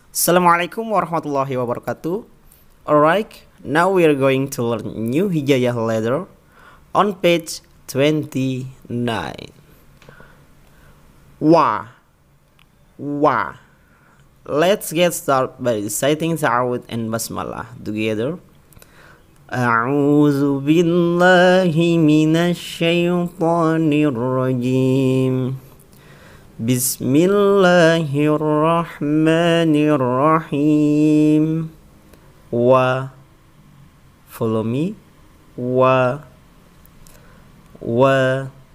Assalamualaikum warahmatullahi wabarakatuh. Alright, now we are going to learn new hijaiyah letter on page 29. Wa. Let's get started by reciting ta'awud and basmalah together. A'udzu billahi minasy syaithanir rajim. Bismillahirrahmanirrahim. Wa, follow me. Wa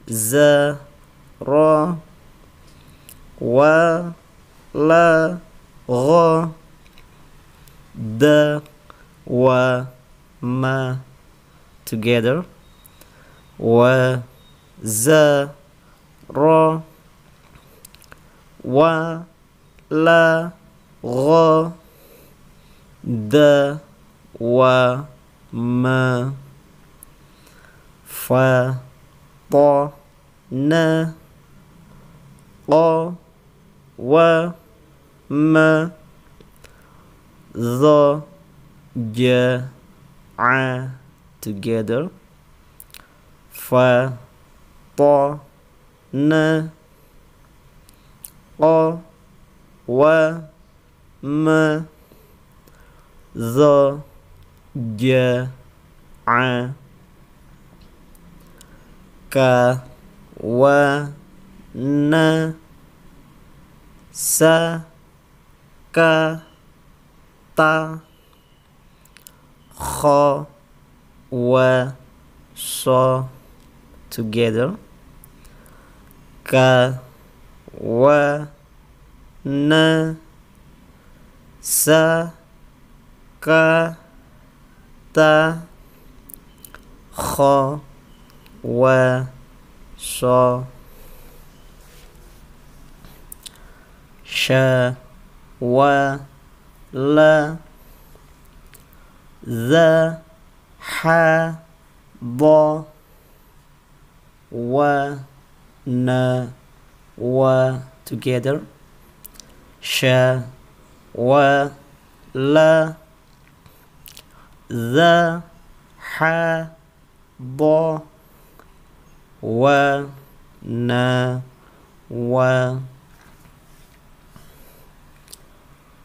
za ra wa la gha da wa ma together. Wa za ra wa la gha da wa ma fa ta na qa wa ma za ja a together. Fa ta na qa wa ma za ja a ka wa na sa ka ta kha wa so together. Ka wa na sa ka ta kha wa so sha wa la za ha ba wa na wa together. Sha wa la za ha ba wa na wa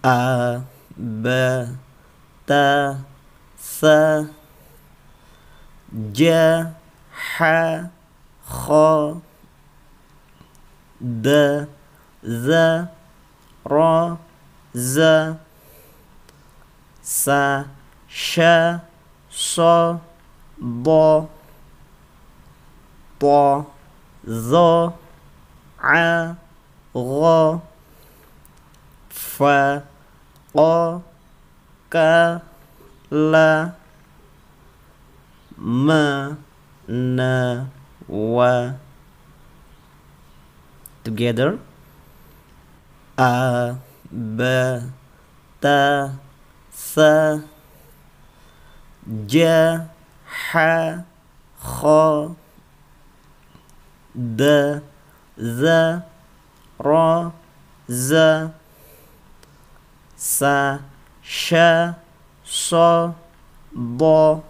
a ba ta sa ja ha kha da za ra za sa sha so ba ta za a gha fa qa ka la ma na wa together. A ba ta sa ja ha kha da za ra za sa sha so ba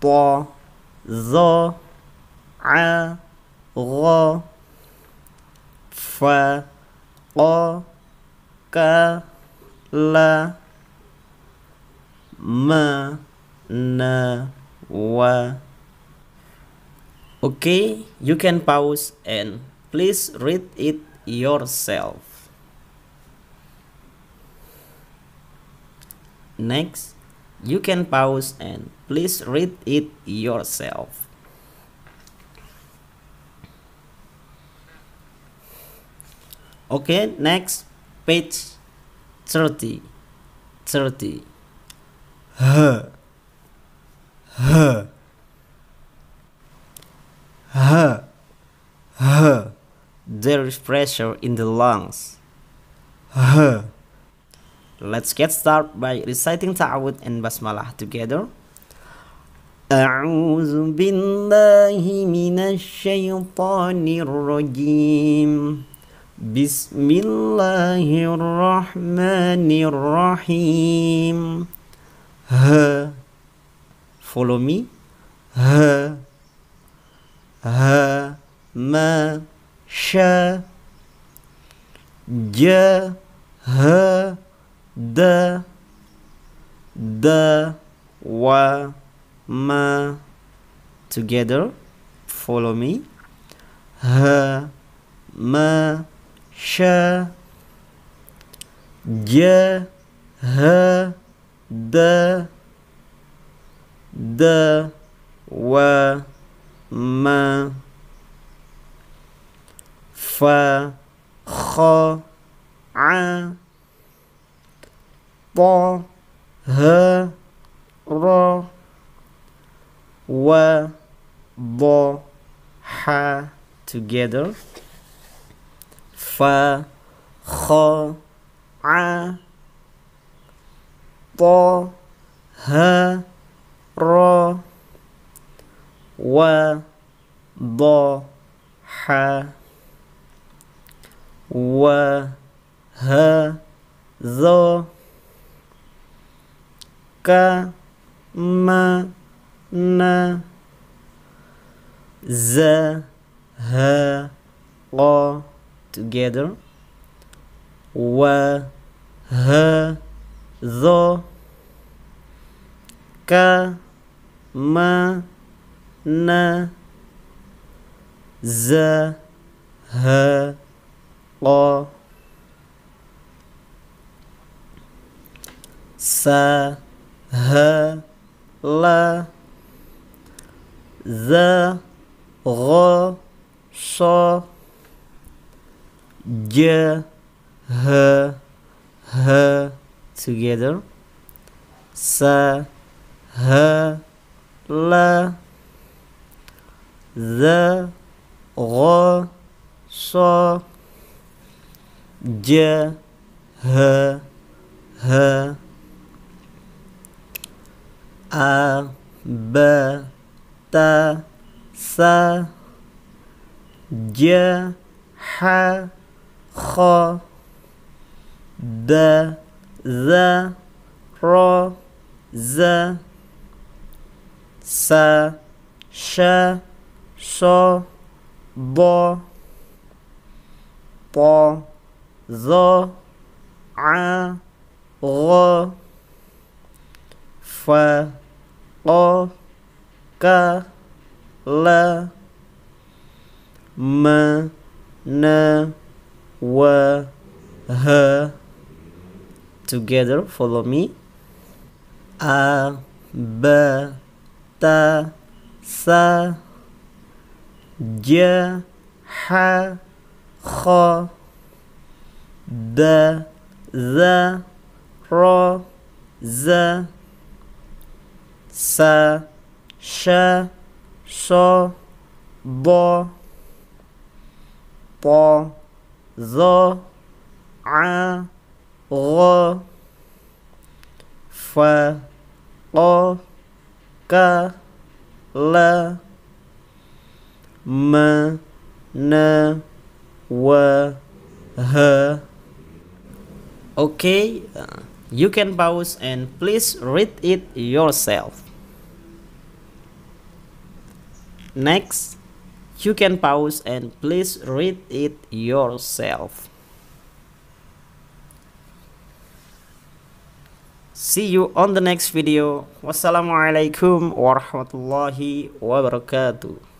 ta za a gha fa qa ka la ma na wa. Okay, you can pause and please read it yourself. Next, you can pause and please read it yourself. Okay, next, page 30. H. There is pressure in the lungs. Let's get started by reciting ta'awud and basmalah together. A'udzu billahi minasy syaithanir rajim. Bismillahirrahmanirrahim. Ha, follow me. Ha, ha, ma, sha. Ja, ha, da, wa, ma. Together, follow me. Ha, ma, sha. Ja, ha, da, wa, ma. Fa, kha, a. Ta, ha, ra. Wa, ba, ha. Together. Fa, kha, a. Ta, ha, ra. Wa, ba, ha. Wa, ha, za. Ka, ma, na. Za, ha, qa. Together. Wa, ha, za. Ka, ma, na. Za, ha, qa. Sa, ha, la. Za, gha, sa. Ja, ha, together. Sa, ha, la. Za, gha, sa. Ja, ha, a, ba, ta, sa. Ja, ha, kha. Da, za, ra. Za. Sa, sha, sa. Da. Ta, za, a, gha. Fa, qa, ka, la. Ma, na, wa, ha. Together, follow me. A, ba, ta, sa. Ja, ha, kha. Da, za, ra. Za. Sa, sha, sa. Da. Ta, za, a, gha. Fa, qa, ka, la. Ma, na, wa, ha. Okay, you can pause and please read it yourself. Next, you can pause and please read it yourself. See you on the next video. Wassalamualaikum warahmatullahi wabarakatuh.